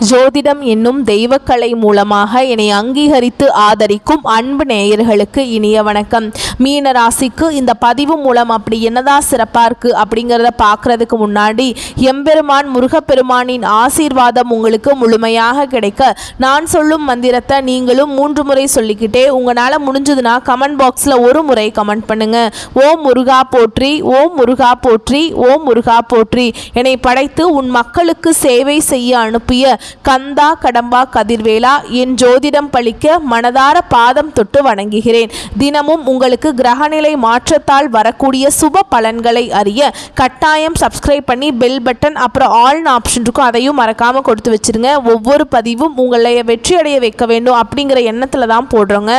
ஜோதிடம் என்னும் தெய்வக்கலை மூலமாக என்னை அங்கீகரித்து ஆதரிக்கும் அன்பு நேயர்களுக்கு இனிய வணக்கம். மீன ராசிக்கு இந்த பதிவு மூலம் அப்படி என்னதான் சிறப்பாக இருக்குது அப்படிங்கிறத பார்க்குறதுக்கு முன்னாடி எம்பெருமான் முருகப்பெருமானின் ஆசீர்வாதம் உங்களுக்கு முழுமையாக கிடைக்க நான் சொல்லும் மந்திரத்தை நீங்களும் 3 முறை சொல்லிக்கிட்டே உங்களால் முடிஞ்சதுன்னா கமெண்ட் பாக்ஸில் ஒரு முறை கமெண்ட் பண்ணுங்க. ஓம் முருகா போற்றி, ஓம் முருகா போற்றி, ஓம் முருகா போற்றி. என்னை படைத்து உன் மக்களுக்கு சேவை செய்ய அனுப்பிய கந்தா கடம்பா கதிர்வேலா, என் ஜோதிடம் பழிக்க மனதார பாதம் தொட்டு வணங்குகிறேன். தினமும் உங்களுக்கு கிரகநிலை மாற்றத்தால் வரக்கூடிய சுப பலன்களை அறிய கட்டாயம் சப்ஸ்கிரைப் பண்ணி பெல் பட்டன் அப்புறம் ஆல்னு ஆப்ஷன் இருக்கும், அதையும் மறக்காம கொடுத்து வச்சிருங்க. ஒவ்வொரு பதிவும் உங்களை வெற்றி அடைய வைக்க வேண்டும் அப்படிங்கிற எண்ணத்துல தான் போடுறோங்க.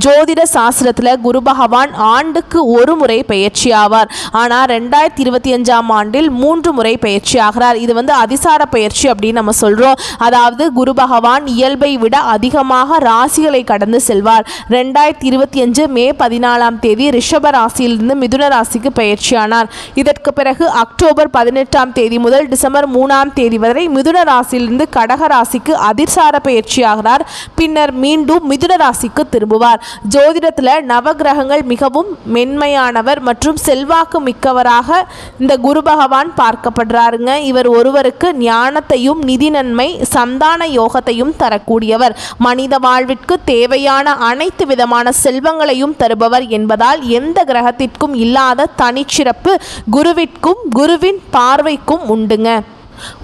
ஜோதிட சாஸ்திரத்துல குரு பகவான் ஆண்டுக்கு ஒரு முறை பயிற்சி ஆவார். ஆனா 2025ஆம் ஆண்டில் 3 முறை பயிற்சி ஆகிறார். இது அதிசார பயிற்சி அப்படின்னு நம்ம சொல்றோம். அதாவது குரு பகவான் இயல்பை விட அதிகமாக ராசிகளை கடந்து செல்வார். 2025 மே 14ஆம் தேதி ரிஷப ராசியிலிருந்து மிதுன ராசிக்கு பயிற்சியானார். இதற்கு பிறகு அக்டோபர் 18ஆம் தேதி முதல் டிசம்பர் 3ஆம் தேதி வரை மிதுன ராசியிலிருந்து கடக ராசிக்கு அதிசார பயிற்சியாகிறார். பின்னர் மீண்டும் மிதுன ராசிக்கு திரும்புவார். ஜோதிடத்தில் நவகிரகங்கள் மிகவும் மென்மையானவர் மற்றும் செல்வாக்கு மிக்கவராக இந்த குரு பகவான் பார்க்கப்படுறாருங்க. இவர் ஒருவருக்கு ஞானத்தையும் நிதி நன்மை சந்தான யோகத்தையும் தரக்கூடியவர். மனித வாழ்விற்கு தேவையான அனைத்து விதமான செல்வங்களையும் தருபவர் என்பதால் எந்த கிரகத்திற்கும் இல்லாத தனிச்சிறப்பு குருவிற்கும் குருவின் பார்வைக்கும் உண்டுங்க.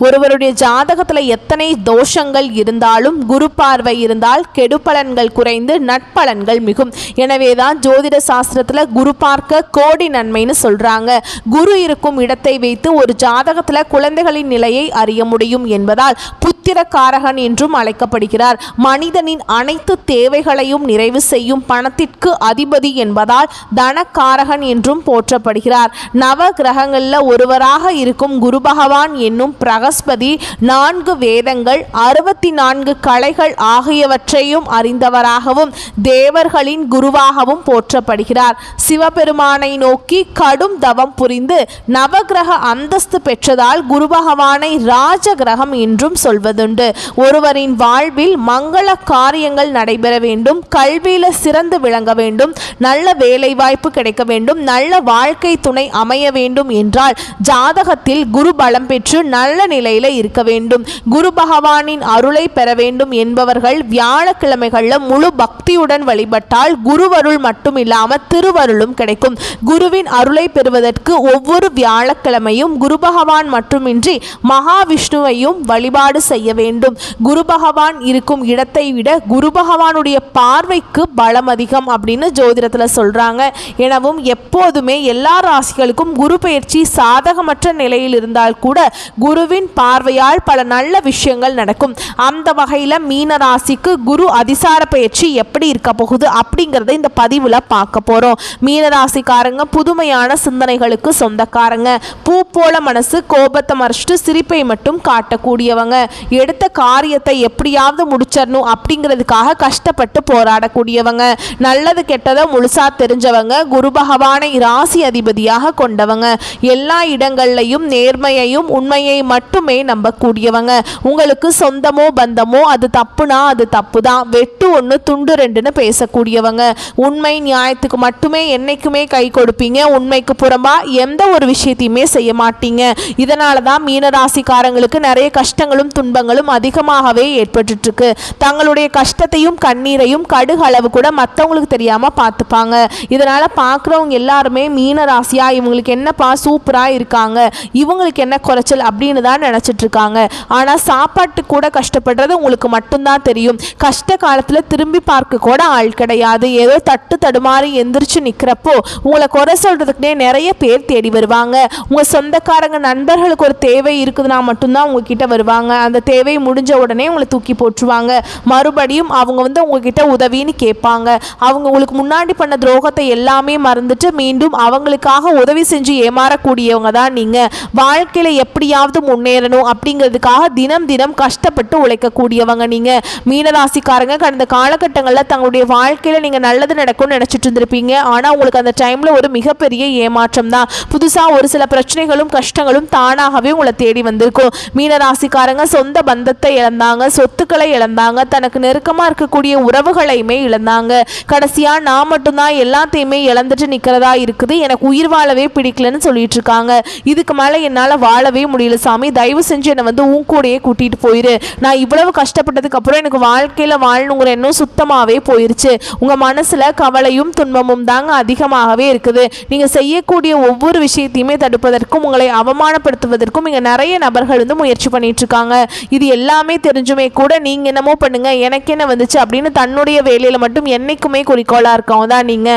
ஒருவருடைய ஜாதகத்தில் எத்தனை தோஷங்கள் இருந்தாலும் குரு பார்வை இருந்தால் கெடுபலன்கள் குறைந்து நட்பலன்கள் மிகும். எனவேதான் ஜோதிட சாஸ்திரத்தில் குரு பார்க்க கோடி நன்மைன்னு சொல்றாங்க. குரு இருக்கும் இடத்தை வைத்து ஒரு ஜாதகத்தில் குழந்தைகளின் நிலையை அறிய முடியும் என்பதால் புத்திரக்காரகன் என்றும் அழைக்கப்படுகிறார். மனிதனின் அனைத்து தேவைகளையும் நிறைவு செய்யும் பணத்திற்கு அதிபதி என்பதால் தனக்காரகன் என்றும் போற்றப்படுகிறார். நவ கிரகங்களில் ஒருவராக இருக்கும் குரு பகவான் என்னும் பிரகஸ்பதி 4 வேதங்கள் 64 கலைகள் ஆகியவற்றையும் அறிந்தவராகவும் தேவர்களின் குருவாகவும் போற்றப்படுகிறார். சிவபெருமானை நோக்கி கடும் தவம் புரிந்து நவகிரக அந்தஸ்து பெற்றதால் குரு பகவானை ராஜ கிரகம் என்றும் சொல்வதுண்டு. ஒருவரின் வாழ்வில் மங்கள காரியங்கள் நடைபெற வேண்டும், கல்வியில சிறந்து விளங்க வேண்டும், நல்ல வேலை வாய்ப்பு கிடைக்க வேண்டும், நல்ல வாழ்க்கை துணை அமைய வேண்டும் என்றால் ஜாதகத்தில் குரு பலம் பெற்று நல்ல நிலையில இருக்க வேண்டும். குரு பகவானின் அருளை பெற வேண்டும் என்பவர்கள் வியாழக்கிழமைகள்ல முழு பக்தியுடன் வழிபட்டால் குருவருள் மட்டும் இல்லாம திருவருளும் கிடைக்கும். குருவின் அருளை பெறுவதற்கு ஒவ்வொரு வியாழக்கிழமையும் குரு பகவான் மட்டுமின்றி மகாவிஷ்ணுவையும் வழிபாடு செய்ய வேண்டும். குரு பகவான் இருக்கும் இடத்தை விட குரு பகவானுடைய பார்வைக்கு பலம் அதிகம் அப்படின்னு ஜோதிடத்துல சொல்றாங்க. எனவும் எப்போதுமே எல்லா ராசிகளுக்கும் குரு பயிற்சி சாதகமற்ற நிலையில் இருந்தால் கூட குருவின் பார்வையால் பல நல்ல விஷயங்கள் நடக்கும். அந்த வகையில் மீன ராசிக்கு குரு அதிசார பயிற்சி எப்படி இருக்க போகுது அப்படிங்கிறத இந்த பதிவில் பார்க்க போகிறோம். மீன ராசிக்காரங்க புதுமையான சிந்தனைகளுக்கு சொந்தக்காரங்க. பூ போல மனசு, கோபத்தை மறைச்சிட்டு சிரிப்பை மட்டும் காட்டக்கூடியவங்க. எடுத்த காரியத்தை எப்படியாவது முடிச்சிடணும் அப்படிங்கிறதுக்காக கஷ்டப்பட்டு போராடக்கூடியவங்க. நல்லது கெட்டதை முழுசா தெரிஞ்சவங்க. குரு பகவானை ராசி அதிபதியாக கொண்டவங்க. எல்லா இடங்கள்லையும் நேர்மையையும் உண்மையை மட்டுமே நம்பக்கூடியவங்க. உங்களுக்கு சொந்தமோ பந்தமோ அது தப்புனா அது தப்பு தான், வெட்டு 1 துண்டு 2ன்னு பேசக்கூடியவங்க. உண்மை நியாயத்துக்கு மட்டுமே என்னைக்குமே கை கொடுப்பீங்க. உண்மைக்கு புறம்பா எந்த ஒரு விஷயத்தையுமே செய்ய மாட்டீங்க. இதனால தான் மீனராசிக்காரங்களுக்கு நிறைய கஷ்டங்களும் துன்பங்களும் அதிகமாகவே ஏற்பட்டு இருக்கு. தங்களுடைய கஷ்டத்தையும் கண்ணீரையும் கடுகு அளவு கூட மற்றவங்களுக்கு தெரியாம பார்த்துப்பாங்க. இதனால பார்க்குறவங்க எல்லாருமே மீனராசியா இவங்களுக்கு என்னப்பா சூப்பரா இருக்காங்க, இவங்களுக்கு என்ன குறைச்சல் அப்படின்னு தான் நினைச்சிட்டு இருக்காங்க. ஆனா சாப்பாட்டு கூட கஷ்டப்படுறது உங்களுக்கு மட்டும்தான் தெரியும். கஷ்ட காலத்துல திரும்பி பார்க்க கூட ஆள் கிடையாது. ஏதோ தட்டு தடுமாறி எந்திரிச்சு நிக்கிறப்போ உங்களை குறை சொல்றதுக்குனே நிறைய பேர் தேடி வருவாங்க. உங்க சொந்தக்காரங்க நண்பர்களுக்கு ஒரு தேவை இருக்குதுன்னா மட்டும்தான் உங்ககிட்ட வருவாங்க. அந்த தேவை முடிஞ்ச உடனே உங்களை தூக்கி போட்டுருவாங்க. மறுபடியும் அவங்க உங்ககிட்ட உதவின்னு கேட்பாங்க. அவங்க உங்களுக்கு முன்னாடி பண்ண துரோகத்தை எல்லாமே மறந்துட்டு மீண்டும் அவங்களுக்காக உதவி செஞ்சு ஏமாறக்கூடியவங்க தான் நீங்க. வாழ்க்கையில எப்படியாவது முன்னேறணும் அப்படிங்கிறதுக்காக தினம் தினம் கஷ்டப்பட்டு உழைக்கக்கூடியவங்க நீங்க. மீனராசிக்காரங்க கடந்த காலகட்டங்களில் தங்களுடைய வாழ்க்கையில நீங்க நல்லது நடக்கும்னு நினைச்சிட்டு இருந்திருப்பீங்க. ஆனா உங்களுக்கு அந்த டைம்ல ஒரு மிகப்பெரிய ஏமாற்றம் தான். புதுசா ஒரு சில பிரச்சனைகளும் கஷ்டங்களும் தானாகவே உங்களை தேடி வந்திருக்கும். மீனராசிக்காரங்க சொந்த பந்தத்தை இழந்தாங்க, சொத்துக்களை இழந்தாங்க, தனக்கு நெருக்கமா இருக்கக்கூடிய உறவுகளையுமே இழந்தாங்க. கடைசியா நான் மட்டும்தான் எல்லாத்தையுமே இழந்துட்டு நிக்கிறதா இருக்குது, எனக்கு உயிர் வாழவே பிடிக்கலன்னு சொல்லிட்டு இருக்காங்க. இதுக்கு மேல என்னால வாழவே முடியல சாமி, தயவு செஞ்சு என்னை வந்து உன் கூடயே கூட்டிட்டு போயிரு. நான் இவ்வளவு கஷ்டப்பட்டதுக்கு அப்புறம் எனக்கு வாழ்க்கையில வாழணுங்கிற எண்ணம் சுத்தமாவே போயிருச்சு. உங்க மனசுல கவலையும் துன்பமும் தாங்க அதிகமாகவே இருக்குது. நீங்க செய்யக்கூடிய ஒவ்வொரு விஷயத்தையுமே தடுப்பதற்கும் உங்களை அவமானப்படுத்துவதற்கும் இங்க நிறைய நபர்கள் வந்து முயற்சி பண்ணிட்டு இருக்காங்க. இது எல்லாமே தெரிஞ்சுமே கூட நீங்க என்னமோ பண்ணுங்க, எனக்கு என்ன வந்துச்சு அப்படின்னு தன்னுடைய வேலையில மட்டும் என்னைக்குமே குறிக்கோளா இருக்கவங்க தான் நீங்க.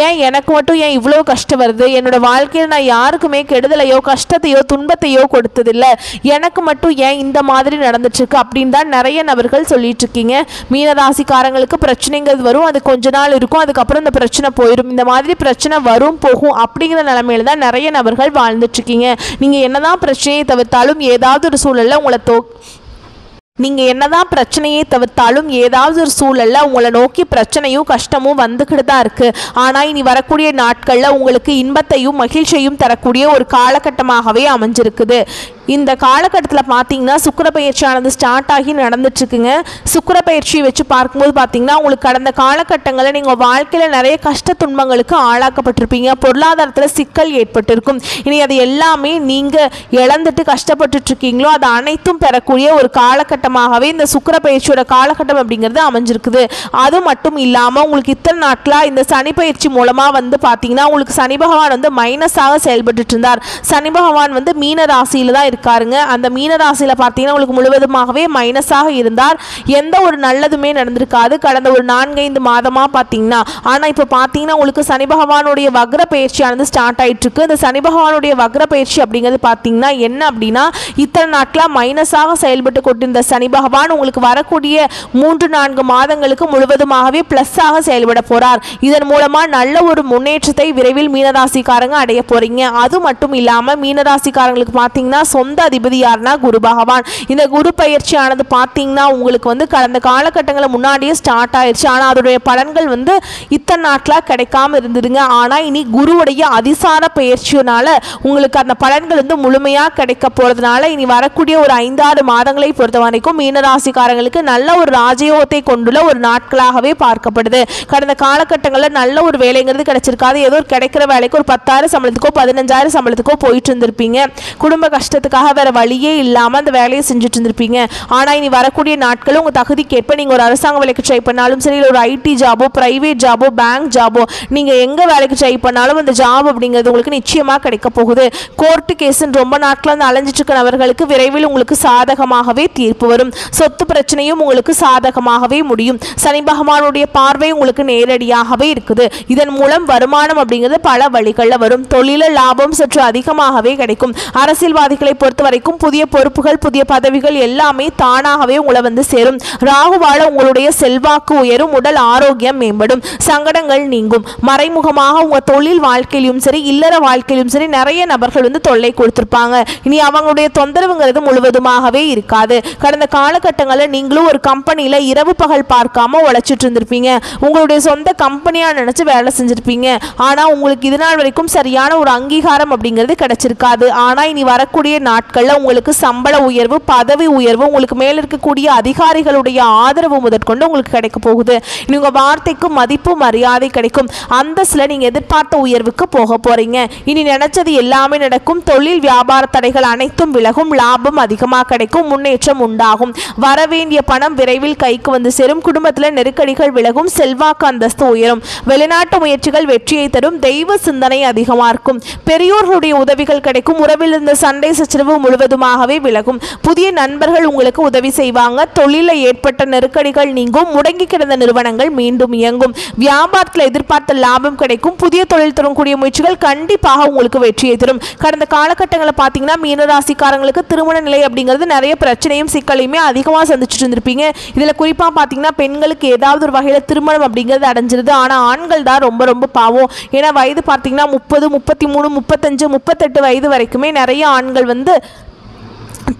ஏன் எனக்கு மட்டும் ஏன் இவ்வளவு கஷ்டம் வருது, என்னோட வாழ்க்கையில் நான் யாருக்குமே கெடுதலையோ கஷ்டத்தையோ துன்பத்தையோ கொடுத்ததில்லை, எனக்கு மட்டும் ஏன் இந்த மாதிரி நடந்துட்டு இருக்கு அப்படின்னு தான் நிறைய நபர்கள் சொல்லிட்டு இருக்கீங்க. மீனராசிக்காரங்களுக்கு பிரச்சனைங்கிறது வரும், அது கொஞ்ச நாள் இருக்கும், அதுக்கப்புறம் இந்த பிரச்சனை போயிடும். இந்த மாதிரி பிரச்சனை வரும் போகும் அப்படிங்கிற நிலைமையில தான் நிறைய நபர்கள் வாழ்ந்துட்டு இருக்கீங்க. நீங்க என்னதான் பிரச்சனையை தவிர்த்தாலும் ஏதாவது ஒரு சூழல்ல உங்களை நீங்கள் என்னதான் பிரச்சனையை தவிர்த்தாலும் ஏதாவது ஒரு சூழலில் உங்களை நோக்கி பிரச்சனையும் கஷ்டமும் வந்துக்கிட்டு தான் இருக்குது. ஆனால் இனி வரக்கூடிய நாட்களில் உங்களுக்கு இன்பத்தையும் மகிழ்ச்சியையும் தரக்கூடிய ஒரு காலகட்டமாகவே அமைஞ்சிருக்குது. இந்த காலகட்டத்தில் பார்த்தீங்கன்னா சுக்கிர பயிற்சியானது ஸ்டார்ட் ஆகி நடந்துட்டுருக்குங்க. சுக்கிர பயிற்சியை வச்சு பார்க்கும்போது பார்த்தீங்கன்னா உங்களுக்கு கடந்த காலகட்டங்களில் நீங்கள் வாழ்க்கையில் நிறைய கஷ்ட துன்பங்களுக்கு ஆளாக்கப்பட்டிருப்பீங்க, பொருளாதாரத்தில் சிக்கல் ஏற்பட்டிருக்கும். இனி அது எல்லாமே நீங்கள் இழந்துட்டு கஷ்டப்பட்டுருக்கீங்களோ அது அனைத்தும் பெறக்கூடிய ஒரு காலகட்டமாகவே இந்த சுக்கிர பயிற்சியோட காலகட்டம் அப்படிங்கிறது அமைஞ்சிருக்குது. அது மட்டும் இல்லாமல் உங்களுக்கு இத்தனை நாட்களாக இந்த சனி பயிற்சி மூலமாக வந்து பார்த்தீங்கன்னா உங்களுக்கு சனி பகவான் வந்து மைனஸாக செயல்பட்டு இருந்தார். சனி பகவான் வந்து மீன ராசியில் தான் இருக்காருங்க. அந்த மீன ராசியில பார்த்தீங்கன்னா உங்களுக்கு முழுவதுமாகவே மைனஸாக இருந்தார். எந்த ஒரு நல்லதுமே நடந்திருக்காது கடந்த ஒரு 4-5 மாதமா பார்த்தீங்கன்னா. ஆனால் இப்போ பார்த்தீங்கன்னா உங்களுக்கு சனி பகவானுடைய வக்ர பயிற்சியானது ஸ்டார்ட் ஆயிட்டு இருக்கு. இந்த சனி பகவானுடைய வக்ர பயிற்சி அப்படிங்கிறது பார்த்தீங்கன்னா என்ன அப்படின்னா இத்தனை நாட்களாக மைனஸாக செயல்பட்டு கொண்டிருந்த சனி பகவான் உங்களுக்கு வரக்கூடிய 3-4 மாதங்களுக்கு முழுவதுமாகவே பிளஸ்ஸாக செயல்பட போறார். இதன் மூலமா நல்ல ஒரு முன்னேற்றத்தை விரைவில் மீனராசிக்காரங்க அடைய போறீங்க. அது மட்டும் இல்லாமல் மீனராசிக்காரங்களுக்கு பார்த்தீங்கன்னா சொந்த அதிபதி யாருன்னா குரு பகவான். இந்த குரு பயிற்சியானது பார்த்தீங்கன்னா உங்களுக்கு வந்து கடந்த காலகட்டங்களில் முன்னாடியே ஸ்டார்ட் ஆயிடுச்சு. ஆனால் அதோடைய பலன்கள் வந்து இத்தனை நாட்களாக கிடைக்காம இருந்துடுங்க. ஆனால் இனி குருவுடைய அதிசார பயிற்சியினால உங்களுக்கு அந்த பலன்கள் வந்து முழுமையாக கிடைக்க போகிறதுனால இனி வரக்கூடிய ஒரு 5-6 மாதங்களை பொறுத்த வரைக்கும் மீனராசிக்காரங்களுக்கு நல்ல ஒரு ராஜயோகத்தை கொண்டுள்ள ஒரு நாட்களாகவே பார்க்கப்படுது. கடந்த காலகட்டங்களில் நல்ல ஒரு வேலைங்கிறது கிடைச்சிருக்காது. ஏதோ ஒரு கிடைக்கிற வேலைக்கு ஒரு 10,000 சம்பளத்துக்கோ 15,000 சம்பளத்துக்கோ போயிட்டு இருந்திருப்பீங்க. குடும்ப கஷ்டத்துக்காக வேற வழியே இல்லாமல் அந்த வேலையை செஞ்சுட்டு இருந்திருப்பீங்க. ஆனால் இனி வரக்கூடிய நாட்களும் உங்கள் தகுதிக்கேற்ப நீங்கள் ஒரு அரசாங்க வேலைக்கு ட்ரை பண்ணாலும் சரி, இல்லை ஒரு ஐடி ஜாபோ பிரைவேட் ஜாபோ பேங்க் ஜாபோ நீங்கள் எங்கே வேலைக்கு ட்ரை பண்ணாலும் அந்த ஜாப் அப்படிங்கிறது உங்களுக்கு நிச்சயமாக கிடைக்க போகுது. கோர்ட்டு கேஸுன்னு ரொம்ப நாட்கள் வந்து அலைஞ்சிட்டு இருக்க நபர்களுக்கு விரைவில் உங்களுக்கு சாதகமாகவே தீர்ப்பு வரும். சொத்து பிரச்சனையும் உங்களுக்கு சாதகமாகவே முடியும். சனி பகவானுடைய பார்வை உங்களுக்கு நேரடியாகவே இருக்குது. இதன் மூலம் வருமானம் அப்படிங்கிறது பல வழிகளில் வரும். தொழில லாபம் சற்று அதிகமாகவே கிடைக்கும். அரசியல்வாதிகளை பொறுத்த வரைக்கும் புதிய பொறுப்புகள் புதிய பதவிகள் எல்லாமே தானாகவே உங்களை வந்து சேரும். ராகுவால உங்களுடைய செல்வாக்கு உயரும், உடல் ஆரோக்கியம் மேம்படும், சங்கடங்கள் நீங்கும். மறைமுகமாக உங்க தொழில் வாழ்க்கையிலும் சரி இல்லற வாழ்க்கையிலும் சரி நிறைய நபர்கள் வந்து தொல்லை கொடுத்திருப்பாங்க. இனி அவங்களுடைய தொந்தரவுங்கிறது முழுவதுமாகவே இருக்காது. கடந்த காலகட்டங்களில் நீங்களும் ஒரு கம்பெனியில இரவு பகல் பார்க்காம உழைச்சிட்டு இருந்திருப்பீங்க. உங்களுடைய சொந்த கம்பெனியா நினைச்சு வேலை செஞ்சிருப்பீங்க. ஆனா உங்களுக்கு இது நாள் வரைக்கும் சரியான ஒரு அங்கீகாரம் அப்படிங்கிறது கிடைச்சிருக்காது. ஆனா இனி வரக்கூடிய நாட்களில் உங்களுக்கு சம்பள உயர்வு பதவி உயர்வு உங்களுக்கு மேல் இருக்கக்கூடிய அதிகாரிகளுடைய ஆதரவு முதற்கொண்டு உங்களுக்கு கிடைக்க போகுது. இனி உங்கள் வார்த்தைக்கு மதிப்பு மரியாதை கிடைக்கும். அந்தஸ்தில் நீங்கள் எதிர்பார்த்த உயர்வுக்கு போக போறீங்க. இனி நினைச்சது எல்லாமே நடக்கும். தொழில் வியாபார தடைகள் அனைத்தும் விலகும். லாபம் அதிகமாக கிடைக்கும். முன்னேற்றம் உண்டாகும். வரவேண்டிய பணம் விரைவில் கைக்கு வந்து சேரும். குடும்பத்தில் நெருக்கடிகள் விலகும். செல்வாக்கு அந்தஸ்து உயரும். வெளிநாட்டு முயற்சிகள் வெற்றியை தரும். தெய்வ சிந்தனை அதிகமாக இருக்கும். பெரியோர்களுடைய உதவிகள் கிடைக்கும். உறவில் இருந்த சண்டை சச்சரவு முழுவதுமாகவே விலகும். புதிய நண்பர்கள் உங்களுக்கு உதவி செய்வாங்க. தொழிலில் ஏற்பட்ட நெருக்கடிகள் நீங்கும். முடங்கி கிடந்த நிறுவனங்கள் மீண்டும் இயங்கும். வியாபாரத்தில் எதிர்பார்த்த லாபம் கிடைக்கும். புதிய தொழில் தரக்கூடிய முயற்சிகள் கண்டிப்பாக உங்களுக்கு வெற்றியை தரும். கடந்த காலகட்டங்களில் பார்த்தீங்கன்னா மீனராசிக்காரங்களுக்கு திருமண நிலை அப்படிங்கிறது நிறைய பிரச்சனையும் சிக்கலையுமே அதிகமாக சந்திச்சுட்டு இருந்திருப்பீங்க. இதில் குறிப்பாக பார்த்தீங்கன்னா பெண்களுக்கு ஏதாவது ஒரு வகையில் திருமணம் அப்படிங்கிறது அடைஞ்சிருது. ஆனால் ஆண்கள் தான் ரொம்ப ரொம்ப பாவம். ஏன்னா வயது பார்த்தீங்கன்னா 30, 33, 35, 38 வயது வரைக்குமே நிறைய ஆண்கள் வந்து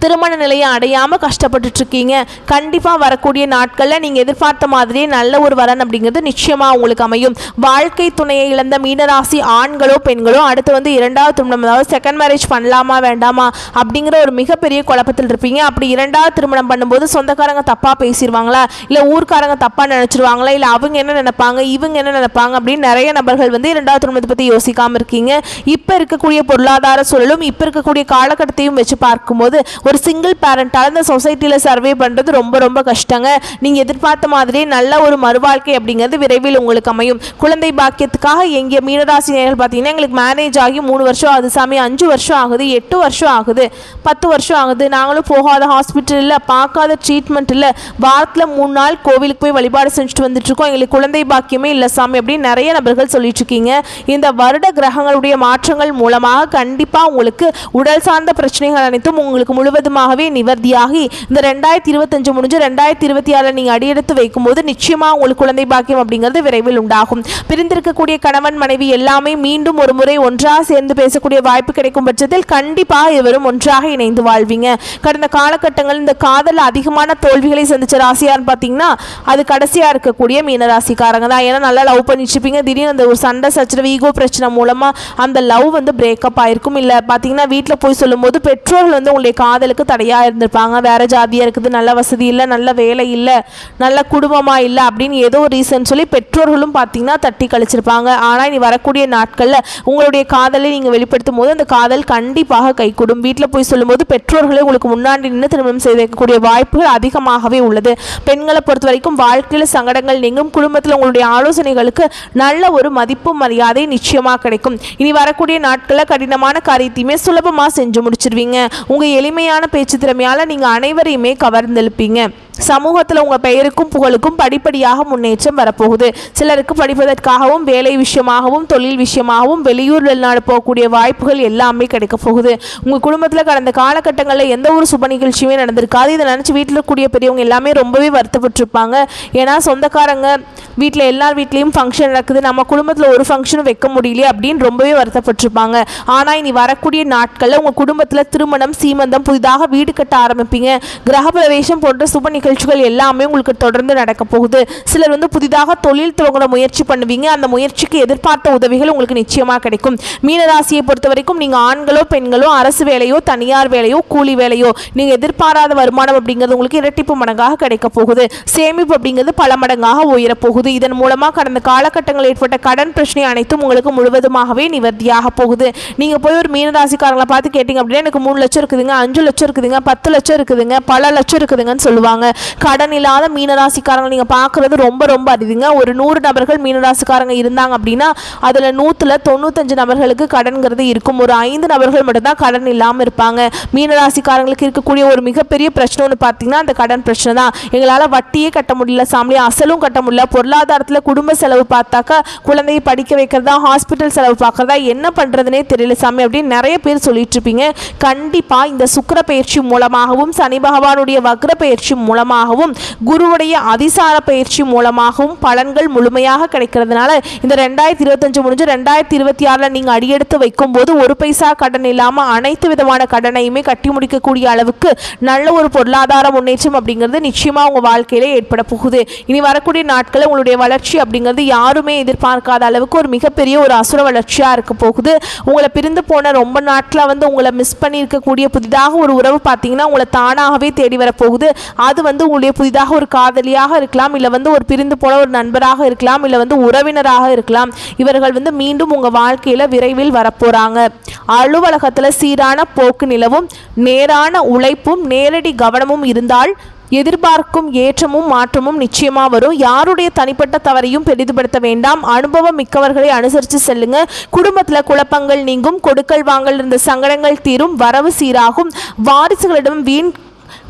திருமண நிலையை அடையாமல் கஷ்டப்பட்டுட்டு இருக்கீங்க, கண்டிப்பாக வரக்கூடிய நாட்களில் நீங்கள் எதிர்பார்த்த மாதிரியே நல்ல ஒரு வரன் அப்படிங்கிறது நிச்சயமாக உங்களுக்கு அமையும். வாழ்க்கை துணையை இழந்த மீனராசி ஆண்களோ பெண்களோ அடுத்து வந்து இரண்டாவது திருமணம், அதாவது செகண்ட் மேரேஜ் பண்ணலாமா வேண்டாமா அப்படிங்கிற ஒரு மிகப்பெரிய குழப்பத்தில் இருப்பீங்க. அப்படி இரண்டாவது திருமணம் பண்ணும்போது சொந்தக்காரங்க தப்பாக பேசிடுவாங்களா, இல்லை ஊர்க்காரங்க தப்பாக நினச்சிருவாங்களா, இல்லை அவங்க என்ன நினைப்பாங்க இவங்க என்ன நினைப்பாங்க அப்படின்னு நிறைய நபர்கள் வந்து இரண்டாவது திருமணத்தை பற்றி யோசிக்காமல் இருக்கீங்க. இப்போ இருக்கக்கூடிய பொருளாதார சூழலும் இப்போ இருக்கக்கூடிய காலகட்டத்தையும் வச்சு பார்க்கும்போது ஒரு சிங்கிள் பேரண்டால் இந்த சொசைட்டியில் சர்வே பண்ணுறது ரொம்ப ரொம்ப கஷ்டங்க. நீங்கள் எதிர்பார்த்த மாதிரியே நல்ல ஒரு மறுவாழ்க்கை அப்படிங்கிறது விரைவில் உங்களுக்கு அமையும். குழந்தை பாக்கியத்துக்காக எங்கள் மீனராசி நேயர்கள் பார்த்தீங்கன்னா எங்களுக்கு மேரேஜ் ஆகி 3 வருஷம் ஆகுது சாமி, 5 வருஷம் ஆகுது, 8 வருஷம் ஆகுது, 10 வருஷம் ஆகுது, நாங்களும் போகாத ஹாஸ்பிட்டல் இல்லை, பார்க்காத ட்ரீட்மெண்ட் இல்லை, வாரத்தில் 3 நாள் கோவிலுக்கு போய் வழிபாடு செஞ்சுட்டு வந்துட்டு இருக்கோம், எங்களுக்கு குழந்தை பாக்கியமே இல்லை சாமி அப்படின்னு நிறைய நபர்கள் சொல்லிட்டு இருக்கீங்க. இந்த வருட கிரகங்களுடைய மாற்றங்கள் மூலமாக கண்டிப்பாக உங்களுக்கு உடல் சார்ந்த பிரச்சனைகள் அனைத்தும் உங்களுக்கு முழுவதுமாகவே நிவர்த்தியாகி இந்த 2025 முடிஞ்சு 2026 நீங்கள் அடியெடுத்து வைக்கும்போது நிச்சயமாக உங்களுக்கு குழந்தை பாக்கியம் அப்படிங்கிறது விரைவில் உண்டாகும். பிரிந்திருக்கக்கூடிய கணவன் மனைவி எல்லாமே மீண்டும் ஒரு முறை ஒன்றாக சேர்ந்து பேசக்கூடிய வாய்ப்பு கிடைக்கும் பட்சத்தில் கண்டிப்பாக இருவரும் ஒன்றாக இணைந்து வாழ்வீங்க. கடந்த காலகட்டங்கள் இந்த காதல் அதிகமான தோல்விகளை சந்திச்ச ராசியான்னு பார்த்தீங்கன்னா அது கடைசியாக இருக்கக்கூடிய மீனராசிக்காரங்க தான். ஏன்னா நல்லா லவ் பண்ணிச்சுப்பீங்க, திடீர்னு அந்த ஒரு சண்டை சச்சரவு ஈகோ பிரச்சனை மூலமாக அந்த லவ் வந்து பிரேக்கப் ஆயிருக்கும். இல்லை பார்த்தீங்கன்னா வீட்டில் போய் சொல்லும்போது பெற்றோர்கள் வந்து உங்களுடைய காதலுக்கு தடையாக இருந்திருப்பாங்க, வேற ஜாதியாக இருக்குது, நல்ல வசதி இல்லை, நல்ல வேலை இல்லை, நல்ல குடும்பமாக இல்லை அப்படின்னு ஏதோ ஒரு ரீசன் சொல்லி பெற்றோர்களும் பார்த்தீங்கன்னா தட்டி கழிச்சிருப்பாங்க. ஆனால் இனி வரக்கூடிய நாட்களில் உங்களுடைய காதலை நீங்கள் வெளிப்படுத்தும் போது அந்த காதல் கண்டிப்பாக கைகூடும். வீட்டில் போய் சொல்லும்போது பெற்றோர்களே உங்களுக்கு முன்னாடி நின்று திருமணம் செய்து வைக்கக்கூடிய வாய்ப்புகள் அதிகமாகவே உள்ளது. பெண்களை பொறுத்த வரைக்கும் வாழ்க்கையில் சங்கடங்கள் நீங்கும், குடும்பத்தில் உங்களுடைய ஆலோசனைகளுக்கு நல்ல ஒரு மதிப்பு மரியாதை நிச்சயமாக கிடைக்கும். இனி வரக்கூடிய நாட்களில் கடினமான காரியத்தையுமே சுலபமாக செஞ்சு முடிச்சிருவீங்க. உங்கள் எளிமையான பேச்சு திறமையால் நீங்கள் அனைவரையுமே கவர்ந்தெழுப்பீங்க. சமூகத்தில் உங்கள் பெயருக்கும் புகழுக்கும் படிப்படியாக முன்னேற்றம் வரப்போகுது. சிலருக்கு படிப்பதற்காகவும் வேலை விஷயமாகவும் தொழில் விஷயமாகவும் வெளியூர் வெளிநாடு போகக்கூடிய வாய்ப்புகள் எல்லாமே கிடைக்க போகுது. உங்கள் குடும்பத்தில் கடந்த காலகட்டங்களில் எந்த ஒரு சுப நிகழ்ச்சியுமே நடந்திருக்காது. இதை நினச்சி வீட்டில் இருக்கக்கூடிய பெரியவங்க எல்லாமே ரொம்பவே வருத்தப்பட்டிருப்பாங்க. ஏன்னா சொந்தக்காரங்க வீட்டில் எல்லார் வீட்லேயும் ஃபங்க்ஷன் நடக்குது, நம்ம குடும்பத்தில் ஒரு ஃபங்க்ஷனும் வைக்க முடியலையே அப்படின்னு ரொம்பவே வருத்தப்பட்டிருப்பாங்க. ஆனால் இனி வரக்கூடிய நாட்களில் உங்கள் குடும்பத்தில் திருமணம், சீமந்தம், புதிதாக வீடு கட்ட ஆரம்பிப்பீங்க. கிரகப்பிரவேசம் போன்ற சுப நிகழ்ச்சிகள் எல்லாமே உங்களுக்கு தொடர்ந்து நடக்க போகுது. சிலர் வந்து புதிதாக தொழில் துவங்குற முயற்சி பண்ணுவீங்க. அந்த முயற்சிக்கு எதிர்பார்த்த உதவிகள் உங்களுக்கு நிச்சயமாக கிடைக்கும். மீனராசியை பொறுத்த வரைக்கும் நீங்கள் ஆண்களோ பெண்களோ அரசு வேலையோ தனியார் வேலையோ கூலி வேலையோ நீங்கள் எதிர்பாராத வருமானம் அப்படிங்கிறது உங்களுக்கு இரட்டிப்பு மடங்காக கிடைக்க போகுது. சேமிப்பு அப்படிங்கிறது பல மடங்காக உயரப்போகுது. இதன் மூலமாக கடந்த காலகட்டங்களில் ஏற்பட்ட கடன் பிரச்சனை அனைத்தும் உங்களுக்கு முழுவதுமாகவே நிவர்த்தியாக போகுது. நீங்கள் போய் ஒரு மீனராசிக்காரங்களை பார்த்து கேட்டீங்க அப்படின்னா எனக்கு 3 லட்சம் இருக்குதுங்க, 5 லட்சம் இருக்குதுங்க, 10 லட்சம் இருக்குதுங்க, பல லட்சம் இருக்குதுங்கன்னு சொல்லுவாங்க. கடன் இல்லாத மீனராசிக்காரங்க நீங்கள் பார்க்குறது ரொம்ப ரொம்ப அரிதுங்க. ஒரு 100 நபர்கள் மீனராசிக்காரங்க இருந்தாங்க அப்படின்னா அதில் 195 நபர்களுக்கு கடன்கிறது இருக்கும். ஒரு 5 நபர்கள் மட்டும்தான் கடன் இல்லாமல் இருப்பாங்க. மீனராசிக்காரங்களுக்கு இருக்கக்கூடிய ஒரு மிகப்பெரிய பிரச்சனை ஒன்று பார்த்தீங்கன்னா அந்த கடன் பிரச்சனை தான். எங்களால் வட்டியே கட்ட முடியல சாமி, அசலும் கட்ட முடியல, பொருளாதாரத்தில் குடும்ப செலவு பார்த்தாக்கா குழந்தையை படிக்க வைக்கிறதா, ஹாஸ்பிட்டல் செலவு பார்க்குறதா, என்ன பண்ணுறதுனே தெரியல சாமி அப்படின்னு நிறைய பேர் சொல்லிட்டு இருப்பீங்க. கண்டிப்பாக இந்த சுக்கிர பயிற்சி மூலமாகவும் சனி பகவானுடைய வக்ர பயிற்சி மூலமாகவும் குருவுடைய அதிசார பயிற்சி மூலமாகவும் பலன்கள் முழுமையாக கிடைக்கிறதுனால இந்த 2025 முடிஞ்சு 2026 நீங்கள் அடியெடுத்து வைக்கும் போது ஒரு பைசா கடன் இல்லாமல் அனைத்து விதமான கடனையுமே கட்டி முடிக்கக்கூடிய அளவுக்கு நல்ல ஒரு பொருளாதார முன்னேற்றம் அப்படிங்கிறது நிச்சயமாக உங்கள் வாழ்க்கையிலே ஏற்பட போகுது. இனி வரக்கூடிய நாட்களில் உங்களுடைய வளர்ச்சி அப்படிங்கிறது யாருமே எதிர்பார்க்காத அளவுக்கு ஒரு மிகப்பெரிய ஒரு அசுர வளர்ச்சியாக இருக்க போகுது. உங்களை பிரிந்து போன ரொம்ப நாட்களில் வந்து உங்களை மிஸ் பண்ணி இருக்கக்கூடிய புதிதாக ஒரு உறவு பார்த்தீங்கன்னா உங்களை தானாகவே தேடி வரப்போகுது. அது வந்து உங்களுடைய புதிதாக ஒரு காதலியாக இருக்கலாம், இல்லை வந்து ஒரு பிரிந்து போன ஒரு நண்பராக இருக்கலாம், இல்லை வந்து உறவினராக இருக்கலாம். இவர்கள் வந்து மீண்டும் உங்கள் வாழ்க்கையில் விரைவில் வரப்போகிறாங்க. அலுவலகத்தில் சீரான போக்கு நிலவும், நேரான உழைப்பும் நேரடி கவனமும் இருந்தால் எதிர்பார்க்கும் ஏற்றமும் மாற்றமும் நிச்சயமா வரும். யாருடைய தனிப்பட்ட தவறையும் பெரிதுபடுத்த வேண்டாம். அனுபவம் மிக்கவர்களை அனுசரித்து செல்லுங்க. குடும்பத்தில் குழப்பங்கள் நீங்கும், கொடுக்கல் வாங்கல் இருந்த சங்கடங்கள் தீரும், வரவு சீராகும். வாரிசுகளிடம் வீண்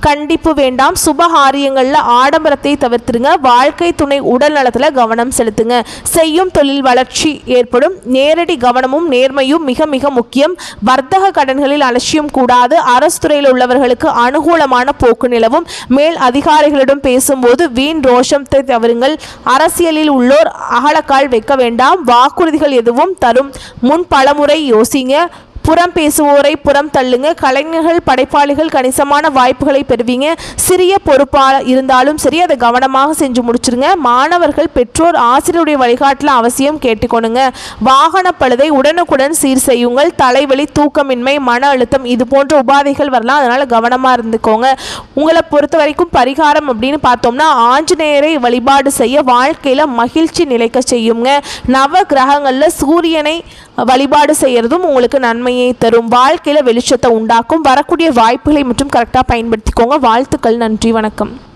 கண்டிப்பு வேண்டாம். சுபகாரியங்களில் ஆடம்பரத்தை தவிர்த்துருங்க. வாழ்க்கை துணை உடல் நலத்தில் கவனம் செலுத்துங்க. செய்யும் தொழில் வளர்ச்சி ஏற்படும். நேரடி கவனமும் நேர்மையும் மிக மிக முக்கியம். வர்த்தக கடன்களில் அலட்சியம் கூடாது. அரசு துறையில் உள்ளவர்களுக்கு அனுகூலமான போக்கு நிலவும். மேல் அதிகாரிகளிடம் பேசும்போது வீண் ரோஷத்தை தவிருங்கள். அரசியலில் உள்ளோர் அகலக்கால் வைக்க வேண்டாம். வாக்குறுதிகள் எதுவும் தரும் முன் பலமுறை யோசிங்க. புறம் பேசுவோரை புறம் தள்ளுங்க. கலைஞர்கள் படைப்பாளிகள் கணிசமான வாய்ப்புகளை பெறுவீங்க. சிறிய பொறுப்பாக இருந்தாலும் சரி அதை கவனமாக செஞ்சு முடிச்சிருங்க. மாணவர்கள் பெற்றோர் ஆசிரியருடைய வழிகாட்டல அவசியம் கேட்டுக்கொள்ளுங்க. வாகன பழுதை உடனுக்குடன் சீர் செய்யுங்கள். தலைவலி, தூக்கமின்மை, மன அழுத்தம் இது போன்ற உபாதைகள் வரலாம், அதனால கவனமா இருந்துக்கோங்க. உங்களை பொறுத்த வரைக்கும் பரிகாரம் அப்படின்னு பார்த்தோம்னா ஆஞ்சநேயரை வழிபாடு செய்ய வாழ்க்கையில மகிழ்ச்சி நிலைக்க செய்யுங்க. நவ கிரகங்கள்ல சூரியனை வழிபாடு செய்யறதும் உங்களுக்கு நன்மையை தரும். வாழ்க்கையில வெளிச்சத்தை உண்டாக்கும். வரக்கூடிய வாய்ப்புகளை மற்றும் கரெக்டாக பயன்படுத்திக்கோங்க. வாழ்த்துக்கள். நன்றி. வணக்கம்.